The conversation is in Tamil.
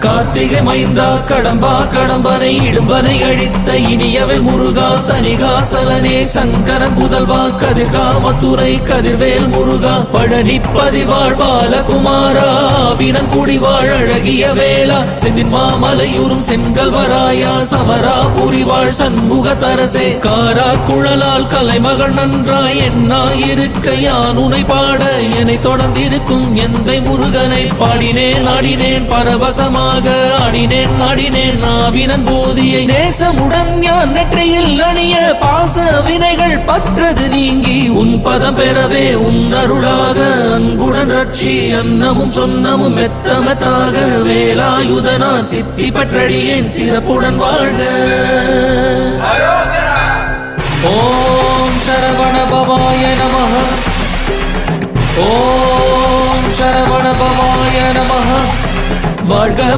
கார்த்திகை மைந்தா கடம்பா கடம்பனை இடும்பனை அழித்த இனியவன் முருகா தனிகாசலனே சங்கரன் புதல்வா கதிர்கா மதுரை கதிர்வேல் முருகா பழனி பதிவாழ் பாலகுமாரா வினன் குடிவாழ் அழகிய வேளா செந்தின் மாமலையூரும் செங்கல்வராயா சமரா புரிவாழ் சண்முக தரசே காரா குழலால் கலைமகள் நன்றாய் என்னாயிருக்க யான் உனை பாட என்னை தொடர்ந்திருக்கும் எந்தை முருகனை பாடினேன் ஆடினேன் பரவசமாக ஆடினேன் நாடினேன் நாவினன் போதியை நேசமுடன் ஞான் நெற்றியில் அணிய பாச வினைகள் பற்றது நீங்கி உன் பதம் பெறவே உன் அருளாக அன்புடன் ரட்சி அன்னமும் சொன்னமும் மெத்தமத்தாக வேலாயுதனார் சித்தி பற்றடியேன் சிறப்புடன் வாழ்க. ஓம் சரவண பவாய நமஹ. ஓம் சரவண பவாய நமஹ. வாழ்க.